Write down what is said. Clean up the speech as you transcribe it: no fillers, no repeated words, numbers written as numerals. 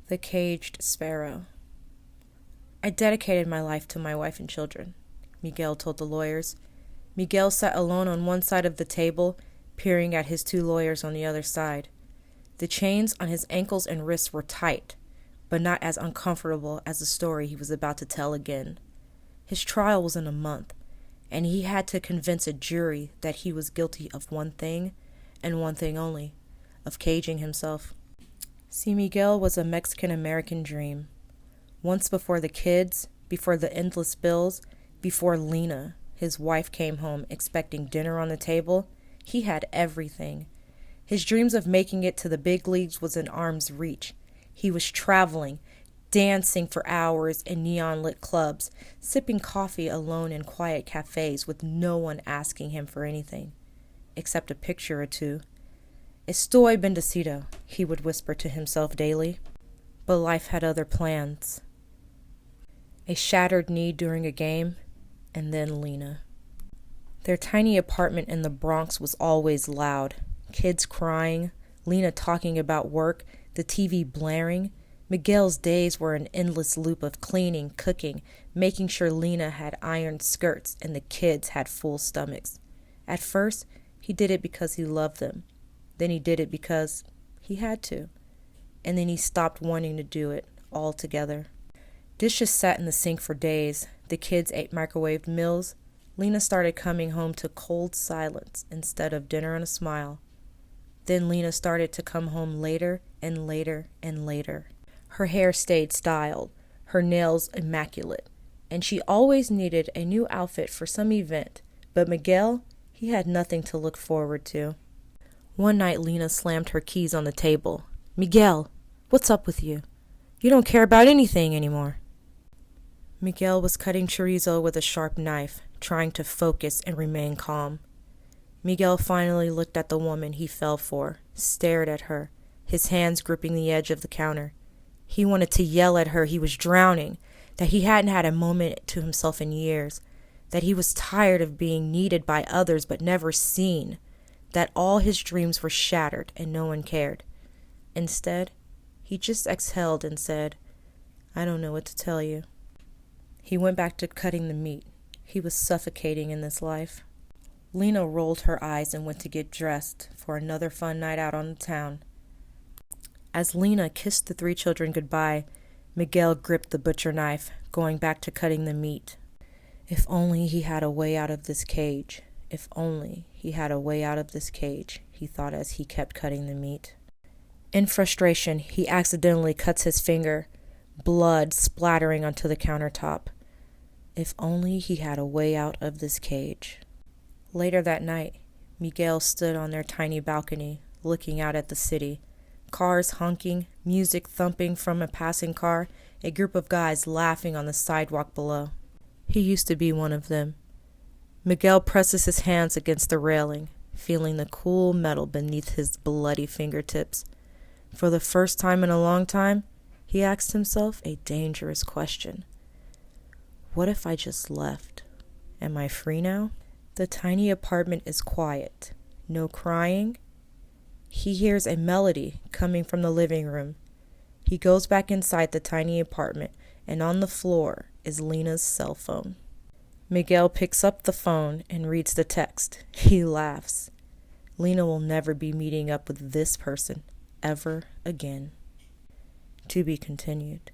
The Caged Sparrow. I dedicated my life to my wife and children, Miguel told the lawyers. Miguel sat alone on one side of the table, peering at his two lawyers on the other side. The chains on his ankles and wrists were tight, but not as uncomfortable as the story he was about to tell again. His trial was in a month, and he had to convince a jury that he was guilty of one thing, and one thing only, of caging himself. See, Miguel was a Mexican-American dream. Once before the kids, before the endless bills, before Lena, his wife, came home expecting dinner on the table, he had everything. His dreams of making it to the big leagues was in arm's reach. He was traveling, dancing for hours in neon-lit clubs, sipping coffee alone in quiet cafes with no one asking him for anything, except a picture or two. Estoy, bendecido, he would whisper to himself daily. But life had other plans. A shattered knee during a game, and then Lena. Their tiny apartment in the Bronx was always loud. Kids crying, Lena talking about work, the TV blaring. Miguel's days were an endless loop of cleaning, cooking, making sure Lena had ironed skirts and the kids had full stomachs. At first, he did it because he loved them. Then he did it because he had to. And then he stopped wanting to do it altogether. Dishes sat in the sink for days. The kids ate microwaved meals. Lena started coming home to cold silence instead of dinner and a smile. Then Lena started to come home later and later and later. Her hair stayed styled, her nails immaculate, and she always needed a new outfit for some event. But Miguel, he had nothing to look forward to. One night Lena slammed her keys on the table. "Miguel, what's up with you? You don't care about anything anymore." Miguel was cutting chorizo with a sharp knife, trying to focus and remain calm. Miguel finally looked at the woman he fell for, stared at her, his hands gripping the edge of the counter. He wanted to yell at her he was drowning, that he hadn't had a moment to himself in years, that he was tired of being needed by others but never seen, that all his dreams were shattered and no one cared. Instead, he just exhaled and said, "I don't know what to tell you." He went back to cutting the meat. He was suffocating in this life. Lena rolled her eyes and went to get dressed for another fun night out on the town. As Lena kissed the three children goodbye, Miguel gripped the butcher knife, going back to cutting the meat. If only he had a way out of this cage. If only he had a way out of this cage, he thought as he kept cutting the meat. In frustration, he accidentally cuts his finger, blood splattering onto the countertop. If only he had a way out of this cage. Later that night, Miguel stood on their tiny balcony, looking out at the city. Cars honking, music thumping from a passing car, a group of guys laughing on the sidewalk below. He used to be one of them. Miguel presses his hands against the railing, feeling the cool metal beneath his bloody fingertips. For the first time in a long time, he asked himself a dangerous question. What if I just left? Am I free now? The tiny apartment is quiet. No crying. He hears a melody coming from the living room. He goes back inside the tiny apartment, and on the floor is Lena's cell phone. Miguel picks up the phone and reads the text. He laughs. Lena will never be meeting up with this person ever again. To be continued.